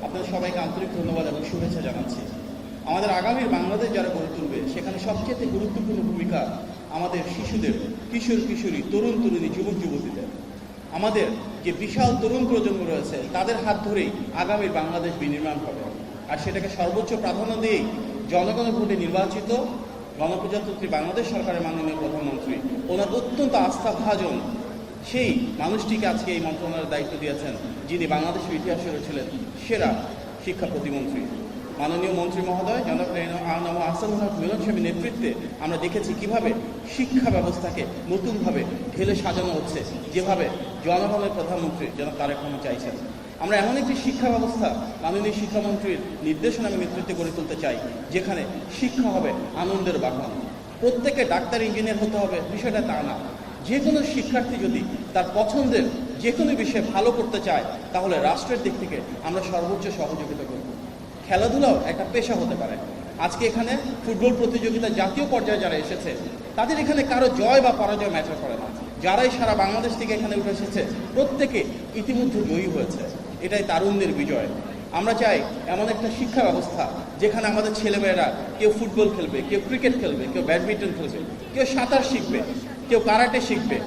আপনাদের সবাইকে আন্তরিক ধন্যবাদ এবং শুভেচ্ছা জানাচ্ছি। আমাদের আগামীর বাংলাদেশ যারা গড়ে তুলবে সেখানে সবচেয়ে গুরুত্বপূর্ণ ভূমিকা আমাদের শিশুদের, কিশোর কিশোরী, তরুণ তরুণী, যুবক যুবতীদের। আমাদের যে বিশাল তরুণ প্রজন্ম রয়েছে তাদের হাত ধরেই আগামীর বাংলাদেশ বিনির্মাণ হবে, আর সেটাকে সর্বোচ্চ প্রাধান্য দিয়েই জনগণের ভোটে নির্বাচিত গণপ্রজাতন্ত্রী বাংলাদেশ সরকারের মাননীয় প্রধানমন্ত্রী ওনার অত্যন্ত আস্থাভাজন সেই মানুষটিকে আজকে এই মন্ত্রণালয়ের দায়িত্ব দিয়েছেন, যিনি বাংলাদেশের ইতিহাসে ছিলেন সেরা শিক্ষা প্রতিমন্ত্রী। মাননীয় মন্ত্রী মহোদয় জনাব আহসানুল হক মিলন সাহেবের নেতৃত্বে আমরা দেখেছি কিভাবে শিক্ষা ব্যবস্থাকে নতুনভাবে ঢেলে সাজানো হচ্ছে, যেভাবে জনগণের প্রধানমন্ত্রী জনাব তারেক রহমান চাইছেন। আমরা এমন একটি শিক্ষা ব্যবস্থা মাননীয় শিক্ষামন্ত্রীর নির্দেশনা আমি নেতৃত্বে গড়ে তুলতে চাই, যেখানে শিক্ষা হবে আনন্দের বাহন। প্রত্যেকে ডাক্তার ইঞ্জিনিয়ার হতে হবে বিষয়টা তা না। যে কোনো শিক্ষার্থী যদি তার পছন্দের যে কোনো বিষয়ে ভালো করতে চায় তাহলে রাষ্ট্রের দিক থেকে আমরা সর্বোচ্চ সহযোগিতা করব। খেলাধুলাও একটা পেশা হতে পারে। আজকে এখানে ফুটবল প্রতিযোগিতা জাতীয় পর্যায়ে যারা এসেছে তাদের এখানে কারো জয় বা পরাজয় ম্যাটার করে না। যারাই সারা বাংলাদেশ থেকে এখানে উঠে এসেছে প্রত্যেকে ইতিমধ্যে জয়ী হয়েছে, এটাই তারুণ্যের বিজয়। আমরা চাই এমন একটা শিক্ষা ব্যবস্থা যেখানে আমাদের ছেলেমেয়েরা কেউ ফুটবল খেলবে, কেউ ক্রিকেট খেলবে, কেউ ব্যাডমিন্টন খেলবে, কেউ সাঁতার শিখবে, কেউ কারাটে শিখবে।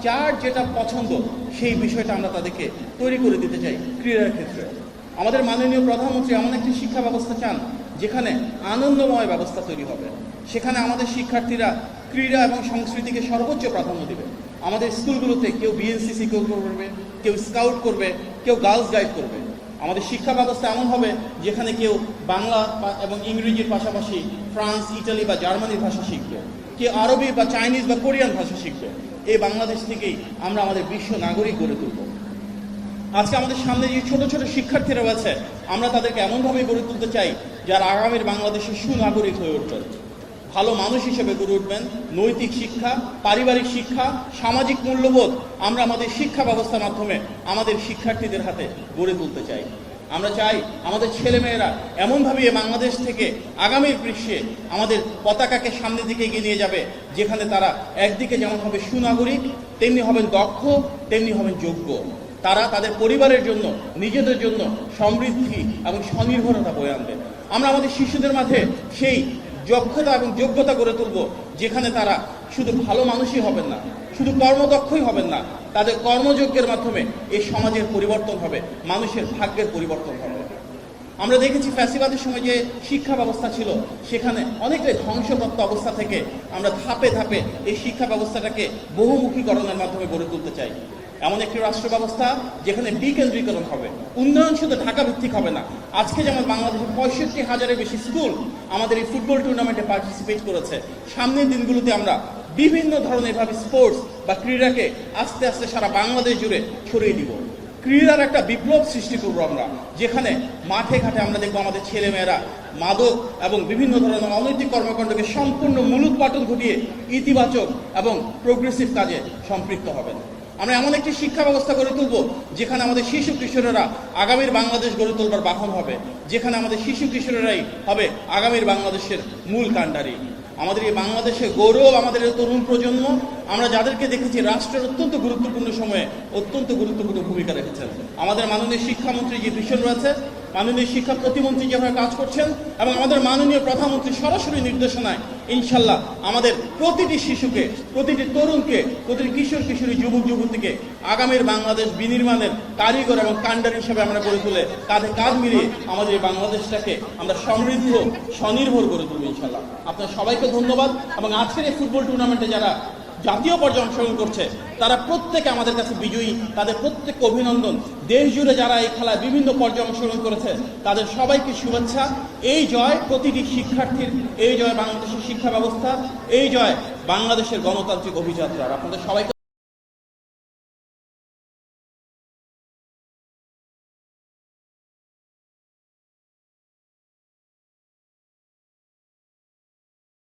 যার যেটা পছন্দ সেই বিষয়টা আমরা তাদেরকে তৈরি করে দিতে চাই। ক্রীড়ার ক্ষেত্রে আমাদের মাননীয় প্রধানমন্ত্রী এমন একটি শিক্ষা ব্যবস্থা চান যেখানে আনন্দময় ব্যবস্থা তৈরি হবে, সেখানে আমাদের শিক্ষার্থীরা ক্রীড়া এবং সংস্কৃতিকে সর্বোচ্চ প্রাধান্য দেবে। আমাদের স্কুলগুলোতে কেউ বিএনসিসি করবে, কেউ স্কাউট করবে, কেউ গার্লস গাইড করবে। আমাদের শিক্ষা ব্যবস্থা এমন হবে যেখানে কেউ বাংলা এবং ইংরেজির পাশাপাশি ফ্রান্স, ইটালি বা জার্মানির ভাষা শিখবে, কেউ আরবি বা চাইনিজ বা কোরিয়ান ভাষা শিখবে। এই বাংলাদেশ থেকেই আমরা আমাদের বিশ্ব নাগরিক গড়ে তুলব। আজকে আমাদের সামনে যে ছোট ছোট শিক্ষার্থীরা রয়েছে আমরা তাদেরকে এমনভাবে গড়ে তুলতে চাই যারা আগামীর বাংলাদেশের সুনাগরিক হয়ে উঠবেন, ভালো মানুষ হিসেবে গড়ে উঠবেন। নৈতিক শিক্ষা, পারিবারিক শিক্ষা, সামাজিক মূল্যবোধ আমরা আমাদের শিক্ষা ব্যবস্থার মাধ্যমে আমাদের শিক্ষার্থীদের হাতে গড়ে তুলতে চাই। আমরা চাই আমাদের ছেলেমেয়েরা এমনভাবে বাংলাদেশ থেকে আগামীর বিশ্বে আমাদের পতাকাকে সামনের দিকে এগিয়ে নিয়ে যাবে, যেখানে তারা একদিকে যেমন হবে সুনাগরিক, তেমনি হবেন দক্ষ, তেমনি হবেন যোগ্য। তারা তাদের পরিবারের জন্য, নিজেদের জন্য সমৃদ্ধি এবং স্বনির্ভরতা বয়ে আনবে। আমরা আমাদের শিশুদের মাঝে সেই দক্ষতা এবং যোগ্যতা গড়ে তুলব, যেখানে তারা শুধু ভালো মানুষই হবেন না, শুধু কর্মদক্ষই হবেন না, তাদের কর্মযজ্ঞের মাধ্যমে এই সমাজের পরিবর্তন হবে, মানুষের ভাগ্যের পরিবর্তন হবে। আমরা দেখেছি ফ্যাসিবাদের সময় যে শিক্ষা ব্যবস্থা ছিল সেখানে অনেকটাই ধ্বংসপ্রাপ্ত অবস্থা থেকে আমরা ধাপে ধাপে এই শিক্ষা ব্যবস্থাটাকে বহুমুখীকরণের মাধ্যমে গড়ে তুলতে চাই। এমন একটি রাষ্ট্র ব্যবস্থা যেখানে বিকেন্দ্রীকরণ হবে, উন্নয়ন শুধু ঢাকা ভিত্তিক হবে না। আজকে যেমন বাংলাদেশে 65,000-এর বেশি স্কুল আমাদের এই ফুটবল টুর্নামেন্টে পার্টিসিপেট করেছে। সামনের দিনগুলোতে আমরা বিভিন্ন ধরনের ভাবে স্পোর্টস বা ক্রীড়াকে আস্তে আস্তে সারা বাংলাদেশ জুড়ে ছড়িয়ে দিব। ক্রীড়ার একটা বিপ্লব সৃষ্টি করবো আমরা, যেখানে মাঠে ঘাটে আমরা দেখবো আমাদের ছেলেমেয়েরা মাদক এবং বিভিন্ন ধরনের অনৈতিক কর্মকাণ্ডকে সম্পূর্ণ মূলোৎপাটন ঘটিয়ে ইতিবাচক এবং প্রোগ্রেসিভ কাজে সম্পৃক্ত হবেন। আমরা এমন একটি শিক্ষা ব্যবস্থা গড়ে তুলব যেখানে আমাদের শিশু কিশোরেরা আগামীর বাংলাদেশ গড়ে তোলবার বাহন হবে, যেখানে আমাদের শিশু কিশোরেরাই হবে আগামীর বাংলাদেশের মূল কাণ্ডারি। আমাদের এই বাংলাদেশের গৌরব আমাদের তরুণ প্রজন্ম, আমরা যাদেরকে দেখেছি রাষ্ট্রের অত্যন্ত গুরুত্বপূর্ণ সময়ে অত্যন্ত গুরুত্বপূর্ণ ভূমিকা রেখেছেন। আমাদের মাননীয় শিক্ষামন্ত্রী যে ভিশন রয়েছে, মাননীয় শিক্ষা প্রতিমন্ত্রী যেভাবে কাজ করছেন এবং আমাদের মাননীয় প্রধানমন্ত্রী সরাসরি নির্দেশনায় ইনশাল্লাহ আমাদের প্রতিটি শিশুকে, প্রতিটি তরুণকে, প্রতিটি কিশোর কিশোরী, যুবক যুবতীকে আগামীর বাংলাদেশ বিনির্মাণের কারিগর এবং কাণ্ডারি হিসেবে আমরা গড়ে তুলে কাঁধে কাঁধ মিলিয়ে আমাদের এই বাংলাদেশটাকে আমরা সমৃদ্ধ স্বনির্ভর গড়ে তুলব ইনশাল্লাহ। আপনার সবাইকে ধন্যবাদ। এবং আজকের এই ফুটবল টুর্নামেন্টে যারা জাতীয় পর্যায়ে অংশগ্রহণ করছে তারা প্রত্যেকে আমাদের কাছে বিজয়ী, তাদের প্রত্যেককে অভিনন্দন। দেশ জুড়ে যারা এই খেলায় বিভিন্ন পর্যায়ে অংশগ্রহণ করেছে তাদের সবাইকে শুভেচ্ছা। এই জয় প্রতিটি শিক্ষার্থীর, এই জয় বাংলাদেশের শিক্ষা ব্যবস্থা, এই জয় বাংলাদেশের গণতান্ত্রিক অভিযাত্রার। আপনাদের সবাইকে